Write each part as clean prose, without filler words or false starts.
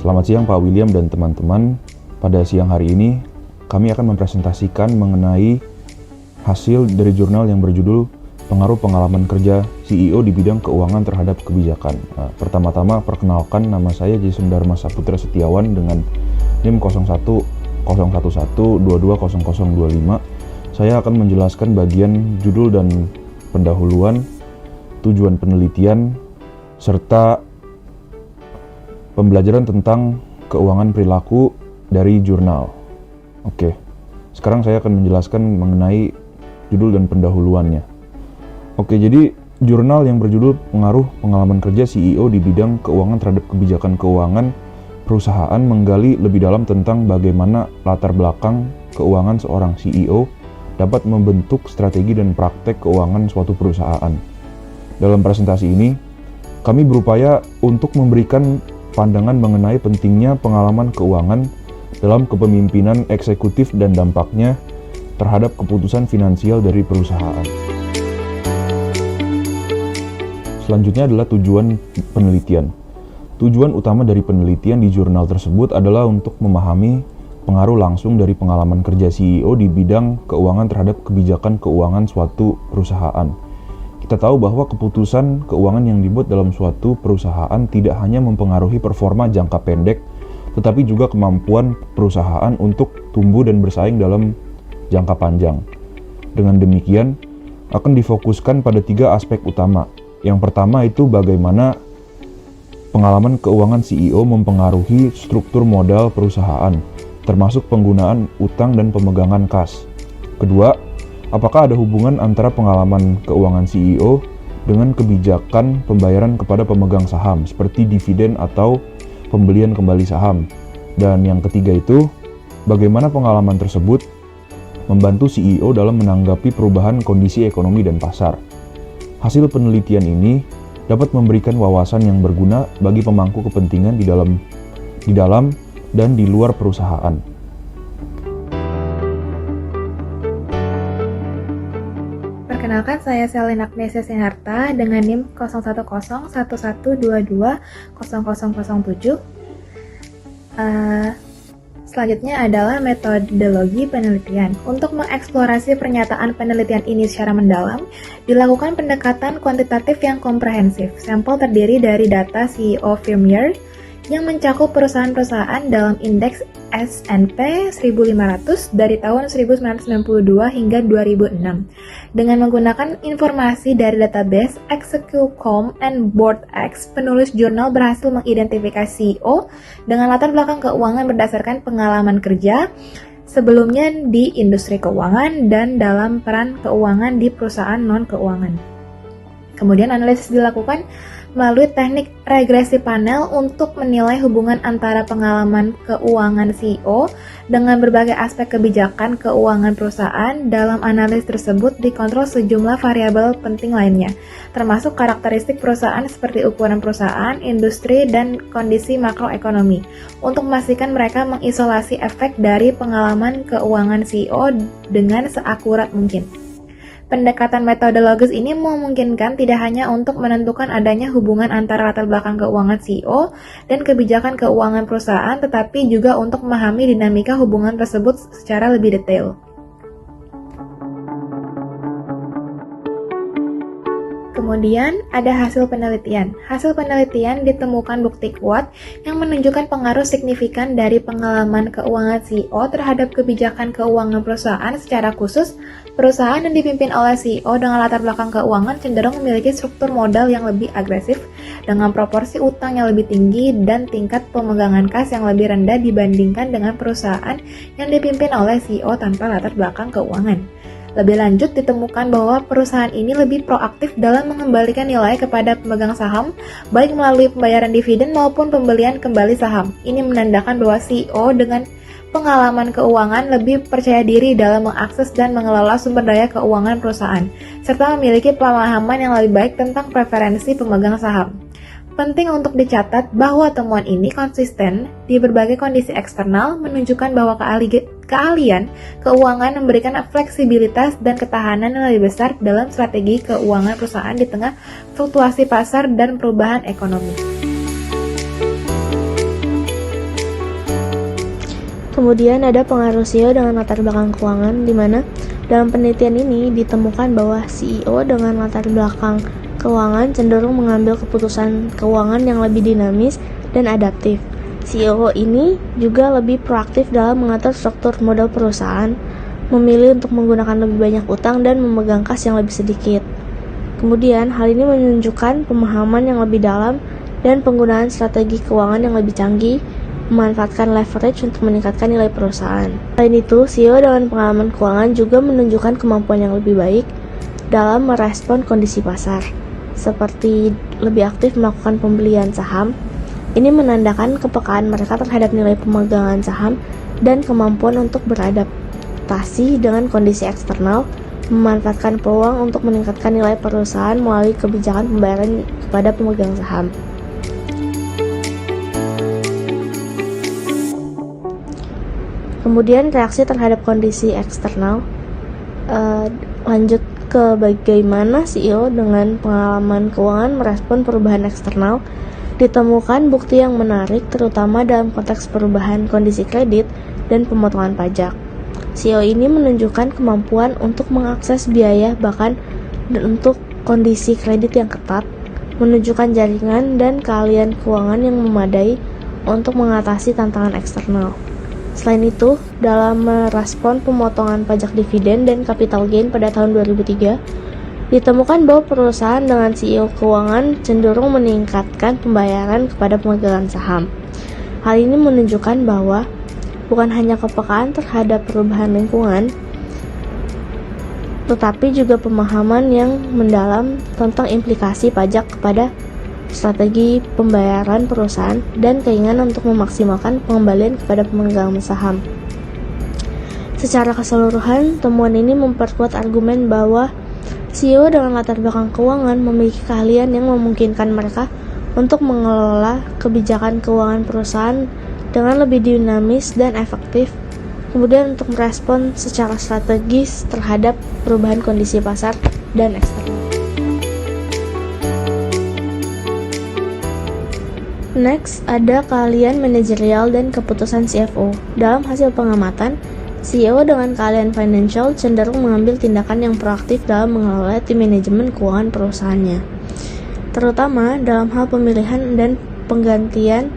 Selamat siang Pak William dan teman-teman. Pada siang hari ini, kami akan mempresentasikan mengenai hasil dari jurnal yang berjudul Pengaruh Pengalaman Kerja CEO di Bidang Keuangan Terhadap Kebijakan. Pertama-tama, perkenalkan, nama saya Jason Dharma Saputra Setiawan dengan NIM 0101220025. Saya akan menjelaskan bagian judul dan pendahuluan, tujuan penelitian, serta pembelajaran tentang keuangan perilaku dari jurnal. Oke, sekarang saya akan menjelaskan mengenai judul dan pendahuluannya. Oke, jadi jurnal yang berjudul Pengaruh Pengalaman Kerja CEO di Bidang Keuangan Terhadap Kebijakan Keuangan Perusahaan menggali lebih dalam tentang bagaimana latar belakang keuangan seorang CEO dapat membentuk strategi dan praktek keuangan suatu perusahaan. Dalam presentasi ini, kami berupaya untuk memberikan pandangan mengenai pentingnya pengalaman keuangan dalam kepemimpinan eksekutif dan dampaknya terhadap keputusan finansial dari perusahaan. Selanjutnya adalah tujuan penelitian. Tujuan utama dari penelitian di jurnal tersebut adalah untuk memahami pengaruh langsung dari pengalaman kerja CEO di bidang keuangan terhadap kebijakan keuangan suatu perusahaan. Kita tahu bahwa keputusan keuangan yang dibuat dalam suatu perusahaan tidak hanya mempengaruhi performa jangka pendek, tetapi juga kemampuan perusahaan untuk tumbuh dan bersaing dalam jangka panjang. Dengan demikian, akan difokuskan pada 3 aspek utama. Yang pertama itu bagaimana pengalaman keuangan CEO mempengaruhi struktur modal perusahaan, termasuk penggunaan utang dan pemegangan kas. Kedua, apakah ada hubungan antara pengalaman keuangan CEO dengan kebijakan pembayaran kepada pemegang saham, seperti dividen atau pembelian kembali saham. Dan yang ketiga itu, bagaimana pengalaman tersebut membantu CEO dalam menanggapi perubahan kondisi ekonomi dan pasar. Hasil penelitian ini dapat memberikan wawasan yang berguna bagi pemangku kepentingan di dalam dan di luar perusahaan. Perkenalkan, saya Selin Agnesia Sinarta dengan NIM 010112200007. Selanjutnya adalah metodologi penelitian. Untuk mengeksplorasi pernyataan penelitian ini secara mendalam, dilakukan pendekatan kuantitatif yang komprehensif. Sampel terdiri dari data CEO Firmware yang mencakup perusahaan-perusahaan dalam indeks S&P 1500 dari tahun 1992 hingga 2006. Dengan menggunakan informasi dari database Execucom and BoardX, penulis jurnal berhasil mengidentifikasi CEO dengan latar belakang keuangan berdasarkan pengalaman kerja sebelumnya di industri keuangan dan dalam peran keuangan di perusahaan non-keuangan. Kemudian analisis dilakukan melalui teknik regresi panel untuk menilai hubungan antara pengalaman keuangan CEO dengan berbagai aspek kebijakan keuangan perusahaan. Dalam analisis tersebut dikontrol sejumlah variabel penting lainnya, termasuk karakteristik perusahaan seperti ukuran perusahaan, industri, dan kondisi makroekonomi, untuk memastikan mereka mengisolasi efek dari pengalaman keuangan CEO dengan seakurat mungkin. Pendekatan metodologis ini memungkinkan tidak hanya untuk menentukan adanya hubungan antara latar belakang keuangan CEO dan kebijakan keuangan perusahaan, tetapi juga untuk memahami dinamika hubungan tersebut secara lebih detail. Kemudian ada hasil penelitian. Hasil penelitian ditemukan bukti kuat yang menunjukkan pengaruh signifikan dari pengalaman keuangan CEO terhadap kebijakan keuangan perusahaan. Secara khusus, perusahaan yang dipimpin oleh CEO dengan latar belakang keuangan cenderung memiliki struktur modal yang lebih agresif, dengan proporsi utang yang lebih tinggi dan tingkat pemegangan kas yang lebih rendah dibandingkan dengan perusahaan yang dipimpin oleh CEO tanpa latar belakang keuangan. Lebih lanjut, ditemukan bahwa perusahaan ini lebih proaktif dalam mengembalikan nilai kepada pemegang saham, baik melalui pembayaran dividen maupun pembelian kembali saham. Ini menandakan bahwa CEO dengan pengalaman keuangan lebih percaya diri dalam mengakses dan mengelola sumber daya keuangan perusahaan, serta memiliki pemahaman yang lebih baik tentang preferensi pemegang saham. Penting untuk dicatat bahwa temuan ini konsisten di berbagai kondisi eksternal, menunjukkan bahwa keahlian keuangan memberikan fleksibilitas dan ketahanan yang lebih besar dalam strategi keuangan perusahaan di tengah fluktuasi pasar dan perubahan ekonomi. Kemudian ada pengaruh CEO dengan latar belakang keuangan, di mana dalam penelitian ini ditemukan bahwa CEO dengan latar belakang keuangan cenderung mengambil keputusan keuangan yang lebih dinamis dan adaptif. CEO ini juga lebih proaktif dalam mengatur struktur modal perusahaan, memilih untuk menggunakan lebih banyak utang dan memegang kas yang lebih sedikit. Kemudian, hal ini menunjukkan pemahaman yang lebih dalam dan penggunaan strategi keuangan yang lebih canggih, memanfaatkan leverage untuk meningkatkan nilai perusahaan. Selain itu, CEO dengan pengalaman keuangan juga menunjukkan kemampuan yang lebih baik dalam merespon kondisi pasar, seperti lebih aktif melakukan pembelian saham. Ini menandakan kepekaan mereka terhadap nilai pemegangan saham dan kemampuan untuk beradaptasi dengan kondisi eksternal, memanfaatkan peluang untuk meningkatkan nilai perusahaan melalui kebijakan pembayaran kepada pemegang saham. Kemudian reaksi terhadap kondisi eksternal, lanjut ke bagaimana CEO dengan pengalaman keuangan merespon perubahan eksternal. Ditemukan bukti yang menarik terutama dalam konteks perubahan kondisi kredit dan pemotongan pajak. CEO ini menunjukkan kemampuan untuk mengakses biaya bahkan untuk kondisi kredit yang ketat, menunjukkan jaringan dan keahlian keuangan yang memadai untuk mengatasi tantangan eksternal. Selain itu, dalam merespon pemotongan pajak dividen dan capital gain pada tahun 2003, ditemukan bahwa perusahaan dengan CEO keuangan cenderung meningkatkan pembayaran kepada pemegang saham. Hal ini menunjukkan bahwa bukan hanya kepekaan terhadap perubahan lingkungan, tetapi juga pemahaman yang mendalam tentang implikasi pajak kepada strategi pembayaran perusahaan dan keinginan untuk memaksimalkan pengembalian kepada pemegang saham. Secara keseluruhan, temuan ini memperkuat argumen bahwa CEO dengan latar belakang keuangan memiliki keahlian yang memungkinkan mereka untuk mengelola kebijakan keuangan perusahaan dengan lebih dinamis dan efektif, kemudian untuk merespon secara strategis terhadap perubahan kondisi pasar dan eksternal. Next, ada keahlian manajerial dan keputusan CFO. Dalam hasil pengamatan, CEO dengan keahlian financial cenderung mengambil tindakan yang proaktif dalam mengelola tim manajemen keuangan perusahaannya, terutama dalam hal pemilihan dan penggantian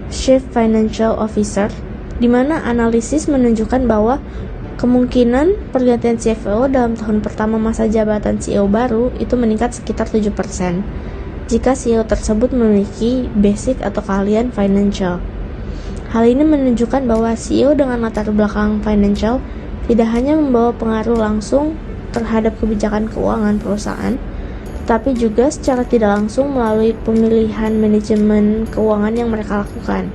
Chief Financial Officer, di mana analisis menunjukkan bahwa kemungkinan pergantian CFO dalam tahun pertama masa jabatan CEO baru itu meningkat sekitar 7%. Jika CEO tersebut memiliki basic atau keahlian financial. Hal ini menunjukkan bahwa CEO dengan latar belakang financial tidak hanya membawa pengaruh langsung terhadap kebijakan keuangan perusahaan, tetapi juga secara tidak langsung melalui pemilihan manajemen keuangan yang mereka lakukan.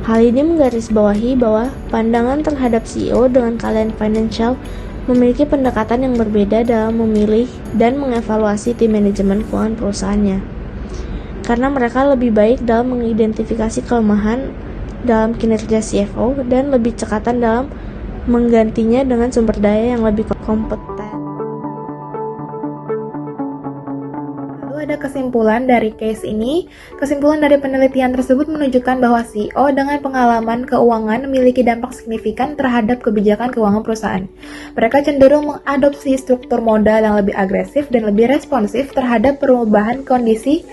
Hal ini menggarisbawahi bahwa pandangan terhadap CEO dengan keahlian financial memiliki pendekatan yang berbeda dalam memilih dan mengevaluasi tim manajemen keuangan perusahaannya, karena mereka lebih baik dalam mengidentifikasi kelemahan dalam kinerja CFO dan lebih cekatan dalam menggantinya dengan sumber daya yang lebih kompeten. Ada kesimpulan dari case ini. Kesimpulan dari penelitian tersebut menunjukkan bahwa CEO dengan pengalaman keuangan memiliki dampak signifikan terhadap kebijakan keuangan perusahaan. Mereka cenderung mengadopsi struktur modal yang lebih agresif dan lebih responsif terhadap perubahan kondisi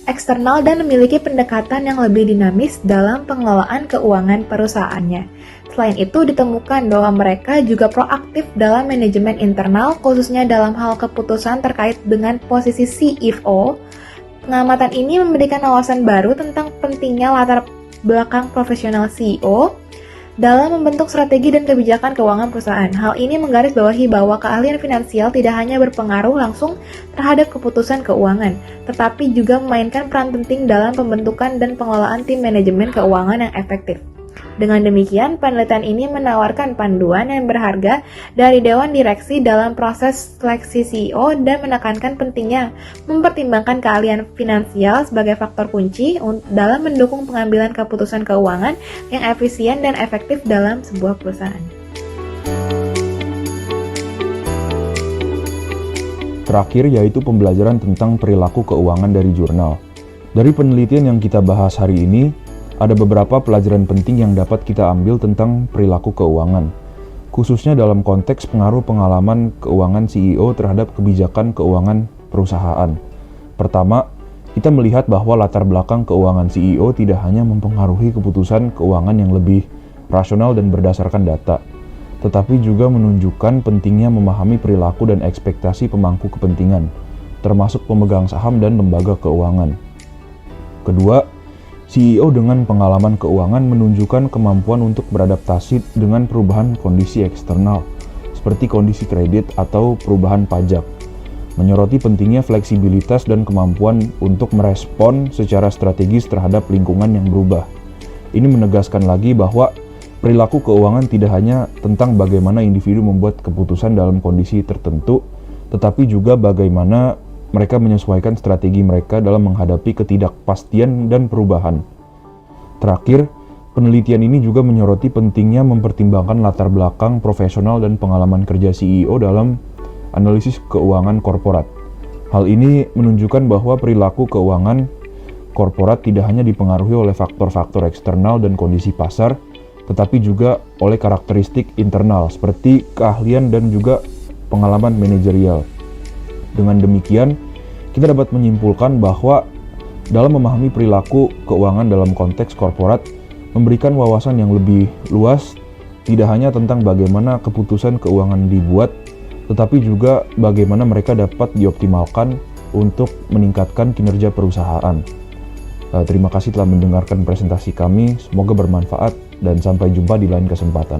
eksternal dan memiliki pendekatan yang lebih dinamis dalam pengelolaan keuangan perusahaannya. Selain itu, ditemukan bahwa mereka juga proaktif dalam manajemen internal, khususnya dalam hal keputusan terkait dengan posisi CFO. Pengamatan ini memberikan wawasan baru tentang pentingnya latar belakang profesional CEO dalam membentuk strategi dan kebijakan keuangan perusahaan. Hal ini menggarisbawahi bahwa keahlian finansial tidak hanya berpengaruh langsung terhadap keputusan keuangan, tetapi juga memainkan peran penting dalam pembentukan dan pengelolaan tim manajemen keuangan yang efektif. Dengan demikian, penelitian ini menawarkan panduan yang berharga dari Dewan Direksi dalam proses seleksi CEO dan menekankan pentingnya mempertimbangkan keahlian finansial sebagai faktor kunci dalam mendukung pengambilan keputusan keuangan yang efisien dan efektif dalam sebuah perusahaan. Terakhir yaitu pembelajaran tentang perilaku keuangan dari jurnal. Dari penelitian yang kita bahas hari ini, ada beberapa pelajaran penting yang dapat kita ambil tentang perilaku keuangan, khususnya dalam konteks pengaruh pengalaman keuangan CEO terhadap kebijakan keuangan perusahaan. Pertama, kita melihat bahwa latar belakang keuangan CEO tidak hanya mempengaruhi keputusan keuangan yang lebih rasional dan berdasarkan data, tetapi juga menunjukkan pentingnya memahami perilaku dan ekspektasi pemangku kepentingan, termasuk pemegang saham dan lembaga keuangan. Kedua, CEO dengan pengalaman keuangan menunjukkan kemampuan untuk beradaptasi dengan perubahan kondisi eksternal, seperti kondisi kredit atau perubahan pajak, menyoroti pentingnya fleksibilitas dan kemampuan untuk merespon secara strategis terhadap lingkungan yang berubah. Ini menegaskan lagi bahwa perilaku keuangan tidak hanya tentang bagaimana individu membuat keputusan dalam kondisi tertentu, tetapi juga bagaimana mereka menyesuaikan strategi mereka dalam menghadapi ketidakpastian dan perubahan. Terakhir, penelitian ini juga menyoroti pentingnya mempertimbangkan latar belakang profesional dan pengalaman kerja CEO dalam analisis keuangan korporat. Hal ini menunjukkan bahwa perilaku keuangan korporat tidak hanya dipengaruhi oleh faktor-faktor eksternal dan kondisi pasar, tetapi juga oleh karakteristik internal seperti keahlian dan juga pengalaman manajerial. Dengan demikian, kita dapat menyimpulkan bahwa dalam memahami perilaku keuangan dalam konteks korporat memberikan wawasan yang lebih luas, tidak hanya tentang bagaimana keputusan keuangan dibuat, tetapi juga bagaimana mereka dapat dioptimalkan untuk meningkatkan kinerja perusahaan. Terima kasih telah mendengarkan presentasi kami, semoga bermanfaat dan sampai jumpa di lain kesempatan.